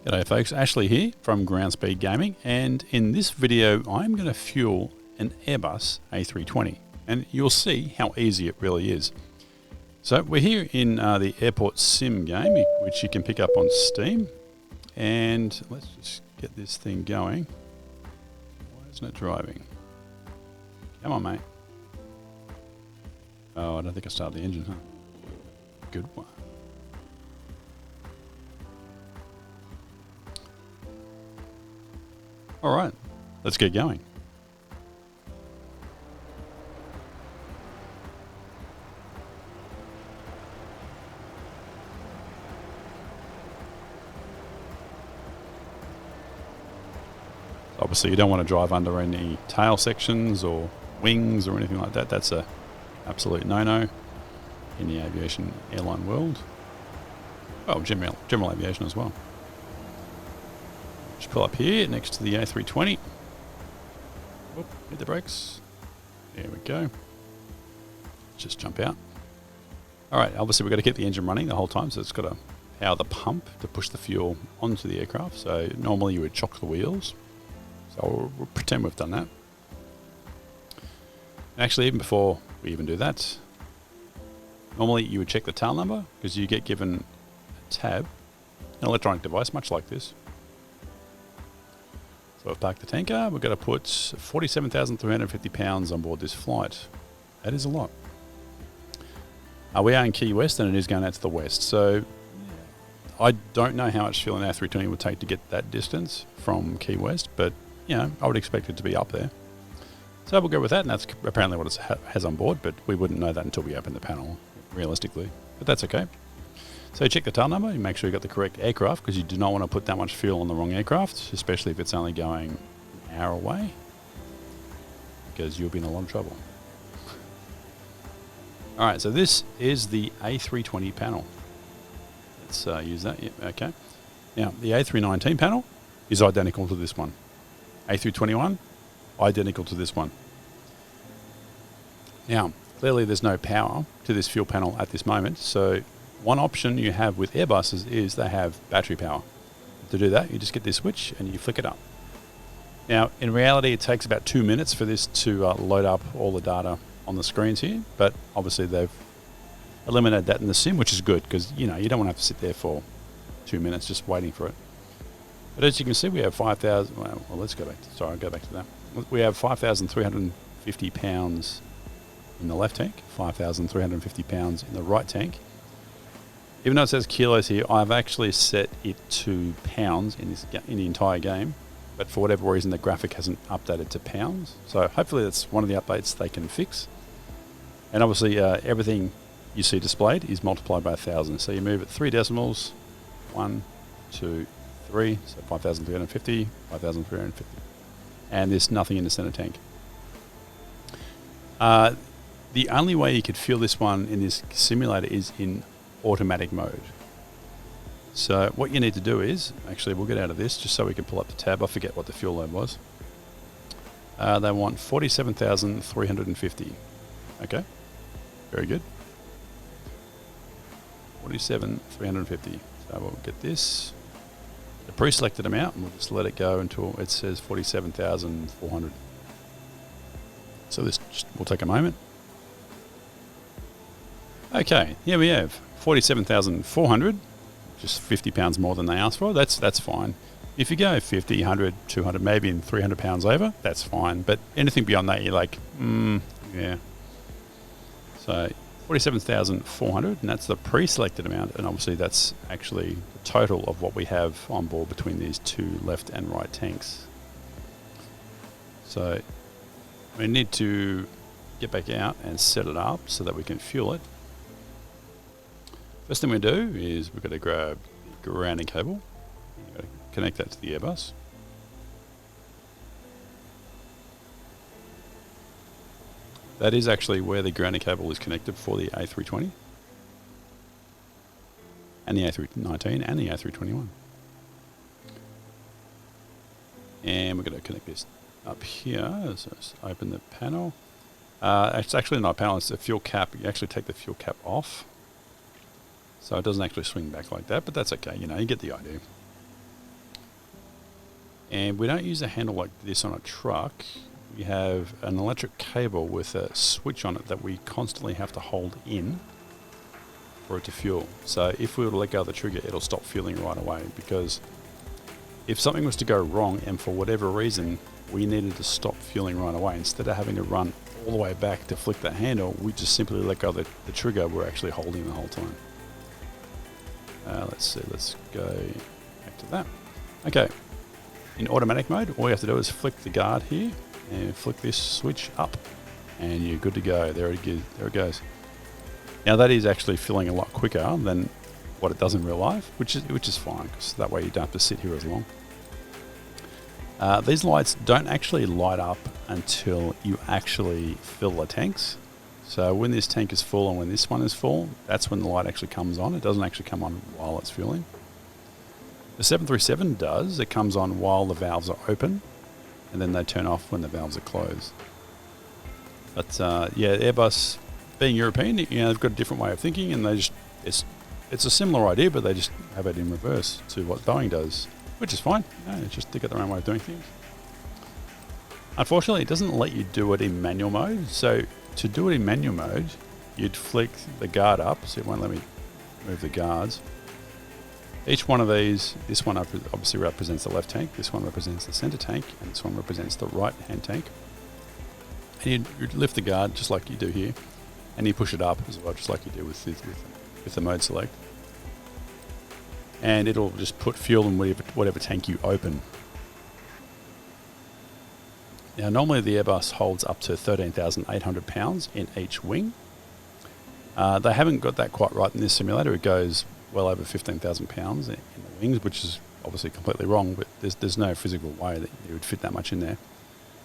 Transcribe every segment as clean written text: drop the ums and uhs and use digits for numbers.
G'day folks, Ashley here from Ground Speed Gaming, and in this video I'm going to fuel an Airbus A320 and you'll see how easy it really is. So we're here in the AirportSIM game, which you can pick up on Steam, and let's just get this thing going. Why isn't it driving? Come on, mate. Oh, I don't think I started the engine, huh? Good one. All right, let's get going. Obviously, you don't want to drive under any tail sections or wings or anything like that. That's a absolute no-no in the aviation airline world. Well, general aviation as well. Just pull up here next to the A320. Whoop, hit the brakes. There we go. Just jump out. All right, obviously we've got to keep the engine running the whole time, so it's got to power the pump to push the fuel onto the aircraft. So normally you would chock the wheels. So we'll pretend we've done that. Actually, even before we even do that, normally you would check the tail number because you get given a tab, an electronic device much like this. So we've parked the tanker. We've got to put 47,350 pounds on board this flight. That is a lot. We are in Key West and it is going out to the west. So I don't know how much fuel an A320 would take to get that distance from Key West, but you know, I would expect it to be up there. So we'll go with that, and that's apparently what it has on board, but we wouldn't know that until we open the panel, realistically. But that's okay. So check the tail number, you make sure you got the correct aircraft, because you do not want to put that much fuel on the wrong aircraft, especially if it's only going an hour away, because you'll be in a lot of trouble. All right, so this is the A320 panel. Let's use that. Yep, okay. Now, the A319 panel is identical to this one. A321, identical to this one. Now, clearly there's no power to this fuel panel at this moment, so one option you have with Airbuses is they have battery power. To do that, you just get this switch and you flick it up. Now, in reality, it takes about 2 minutes for this to load up all the data on the screens here, but obviously they've eliminated that in the sim, which is good because you know you don't want to have to sit there for 2 minutes just waiting for it. But as you can see, we have 5,000. Well, let's go back. Sorry, I'll go back to that. We have 5,350 pounds in the left tank, 5,350 pounds in the right tank. Even though it says kilos here, I've actually set it to pounds in the entire game. But for whatever reason, the graphic hasn't updated to pounds. So hopefully that's one of the updates they can fix. And obviously, everything you see displayed is multiplied by 1,000. So you move it 3 decimals, 1, 2, 3, so 5,350, 5,350. And there's nothing in the center tank. The only way you could fuel this one in this simulator is in automatic mode. So what you need to do is, actually we'll get out of this just so we can pull up the tab. I forget what the fuel load was. They want 47,350. Okay, very good. 47,350. So we'll get this. The pre-selected amount, and we'll just let it go until it says 47,400. So this will take a moment. Okay, here we have 47,400, just 50 pounds more than they asked for. That's fine. If you go 50, 100, 200, maybe in 300 pounds over, that's fine. But anything beyond that, you're like, yeah. So 47,400, and that's the pre-selected amount, and obviously that's actually the total of what we have on board between these two left and right tanks. So we need to get back out and set it up so that we can fuel it. First thing we do is we've got to grab the grounding cable, we've got to connect that to the Airbus. That is actually where the grounding cable is connected for the A320 and the A319 and the A321. And we're going to connect this up here. So let's open the panel. It's actually not a panel, it's a fuel cap. You actually take the fuel cap off. So it doesn't actually swing back like that, but that's okay, you know, you get the idea. And we don't use a handle like this on a truck. We have an electric cable with a switch on it that we constantly have to hold in for it to fuel. So if we were to let go of the trigger, it'll stop fueling right away, because if something was to go wrong and for whatever reason we needed to stop fueling right away, instead of having to run all the way back to flick that handle, we just simply let go of the trigger we're actually holding the whole time. Let's see, let's go back to that. Okay, in automatic mode, all you have to do is flick the guard here and flick this switch up, and you're good to go. There it goes. Now that is actually filling a lot quicker than what it does in real life, which is fine, because that way you don't have to sit here as long. These lights don't actually light up until you actually fill the tanks. So when this tank is full and when this one is full, that's when the light actually comes on. It doesn't actually come on while it's fueling. The 737 does. It comes on while the valves are open, and then they turn off when the valves are closed. But yeah, Airbus, being European, they've got a different way of thinking, and it's a similar idea, but they just have it in reverse to what Boeing does, which is fine. It's just they got their own way of doing things. Unfortunately, it doesn't let you do it in manual mode. So to do it in manual mode, you'd flick the guard up, so it won't let me move the guards. Each one of these, this one obviously represents the left tank, this one represents the center tank, and this one represents the right hand tank. And you'd lift the guard just like you do here, and you push it up as well, just like you do with the mode select. And it'll just put fuel in whatever tank you open. Now normally the Airbus holds up to 13,800 pounds in each wing. They haven't got that quite right in this simulator. It goes well over 15,000 pounds in the wings, which is obviously completely wrong, but there's no physical way that you would fit that much in there.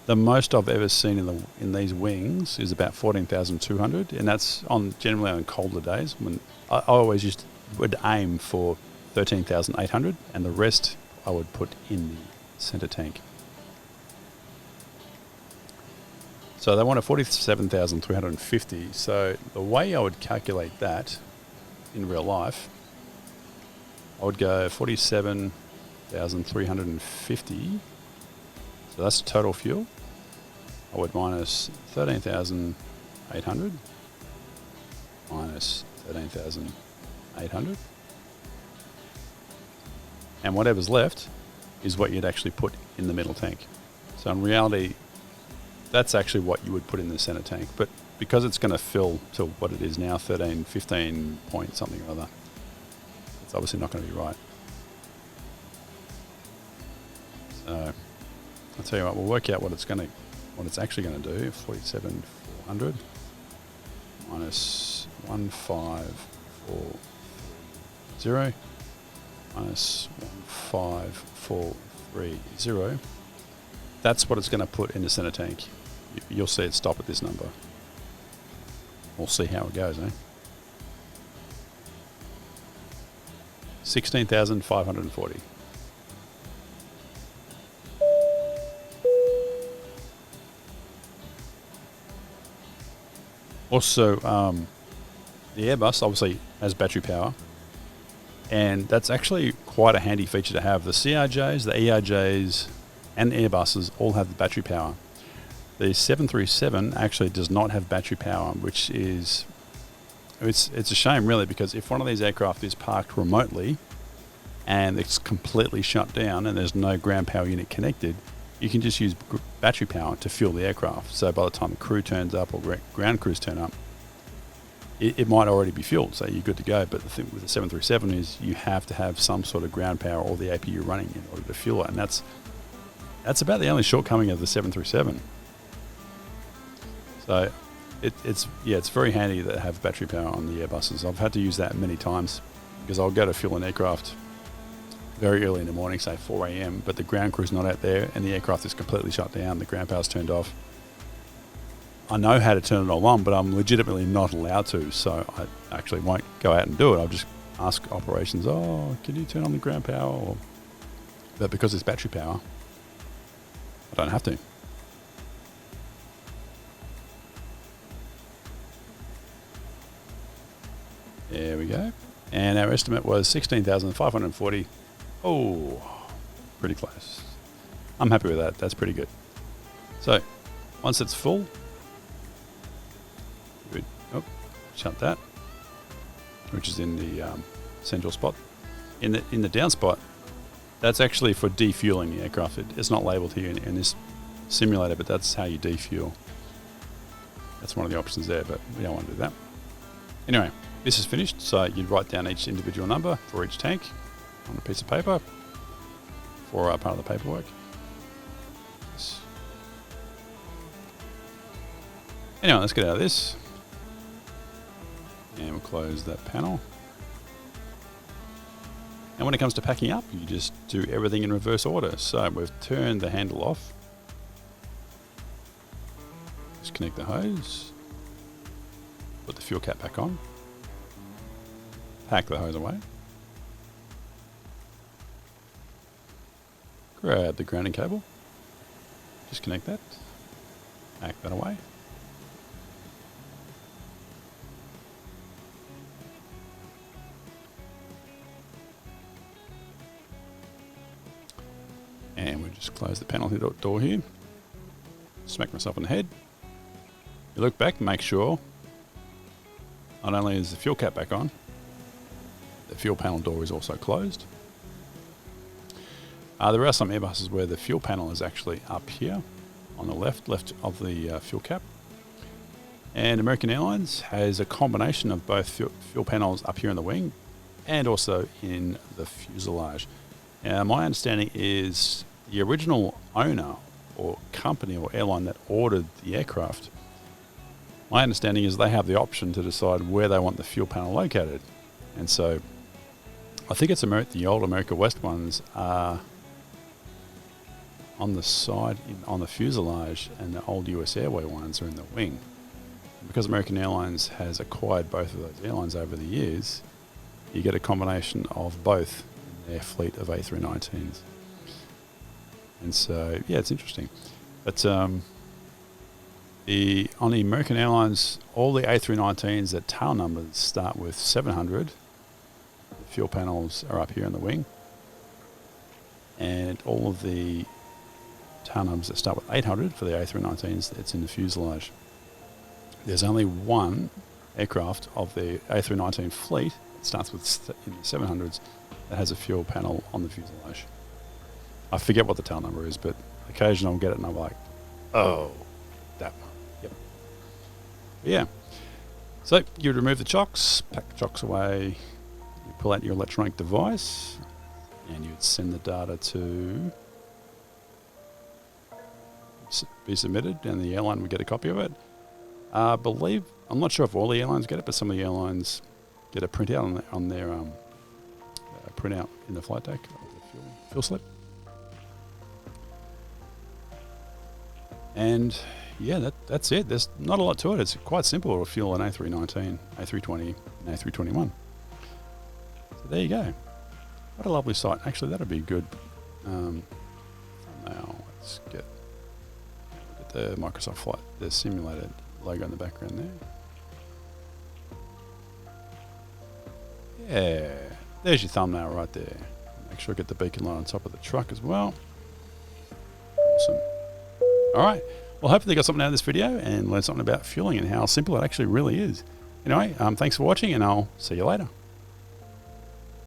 The most I've ever seen in these wings is about 14,200, and that's generally on colder days. When I always would aim for 13,800, and the rest I would put in the center tank. So they want a 47,350. So the way I would calculate that in real life, I would go 47,350. So that's the total fuel. I would minus 13,800 minus 13,800. And whatever's left is what you'd actually put in the middle tank. So in reality, that's actually what you would put in the center tank. But because it's going to fill to what it is now, 15 point something or other, it's obviously not going to be right. So I'll tell you what, we'll work out what it's actually going to do. 47,400 minus 1,540 minus 1,540. That's what it's going to put in the center tank. You'll see it stop at this number. We'll see how it goes, 16,540. Also, the Airbus obviously has battery power, and that's actually quite a handy feature to have. The CRJs, the ERJs, and Airbuses all have the battery power. The 737 actually does not have battery power, which is it's a shame really, because if one of these aircraft is parked remotely and it's completely shut down and there's no ground power unit connected, you can just use battery power to fuel the aircraft. So by the time the crew turns up or ground crews turn up, it might already be fueled, so you're good to go. But the thing with the 737 is you have to have some sort of ground power or the APU running in order to fuel it, and that's about the only shortcoming of the 737. So it's very handy to have battery power on the Airbuses. I've had to use that many times because I'll go to fuel an aircraft very early in the morning, say 4 a.m., but the ground crew's not out there and the aircraft is completely shut down, the ground power's turned off. I know how to turn it all on, but I'm legitimately not allowed to, so I actually won't go out and do it. I'll just ask operations, can you turn on the ground power? But because it's battery power, I don't have to. There we go. And our estimate was 16,540. Oh, pretty close. I'm happy with that. That's pretty good. So once it's full, shut that, which is in the central spot. In the down spot, that's actually for defueling the aircraft. It's not labelled here in this simulator, but that's how you defuel. That's one of the options there, but we don't want to do that. Anyway, this is finished, so you'd write down each individual number for each tank on a piece of paper for part of the paperwork. Anyway, let's get out of this. And we'll close that panel. And when it comes to packing up, you just do everything in reverse order. So we've turned the handle off. Disconnect the hose. Put the fuel cap back on. Pack the hose away. Grab the grounding cable. Disconnect that. Pack that away. And we'll just close the panel door here. Smack myself on the head. You look back, make sure not only is the fuel cap back on, the fuel panel door is also closed. There are some Airbuses where the fuel panel is actually up here on the left of the fuel cap. And American Airlines has a combination of both fuel panels up here in the wing and also in the fuselage. My understanding is the original owner or company or airline that ordered the aircraft, my understanding is they have the option to decide where they want the fuel panel located. And so I think it's the old America West ones are on the side on the fuselage, and the old US Airway ones are in the wing. And because American Airlines has acquired both of those airlines over the years, you get a combination of both in their fleet of A319s. And so, yeah, it's interesting. But on the American Airlines, all the A319s, their tail numbers start with 700. The fuel panels are up here in the wing. And all of the tail numbers that start with 800 for the A319s, it's in the fuselage. There's only one aircraft of the A319 fleet that starts with in the 700s that has a fuel panel on the fuselage. I forget what the tail number is, but occasionally I'll get it and I'm like, oh, that one. Yep. But yeah. So you remove the chocks, pack the chocks away, you pull out your electronic device, and you'd send the data to be submitted, and the airline would get a copy of it. I'm not sure if all the airlines get it, but some of the airlines get a printout on their printout in the flight deck of the fuel slip. And yeah, that's it. There's not a lot to it. It's quite simple to fuel an A319, A320, and A321. So there you go. What a lovely sight. Actually, that'd be good. Now let's get the Microsoft Flight, the simulated logo in the background there. Yeah, there's your thumbnail right there. Make sure I get the beacon light on top of the truck as well. Awesome. All right. Well, hopefully you got something out of this video and learned something about fueling and how simple it actually really is. Anyway, thanks for watching, and I'll see you later.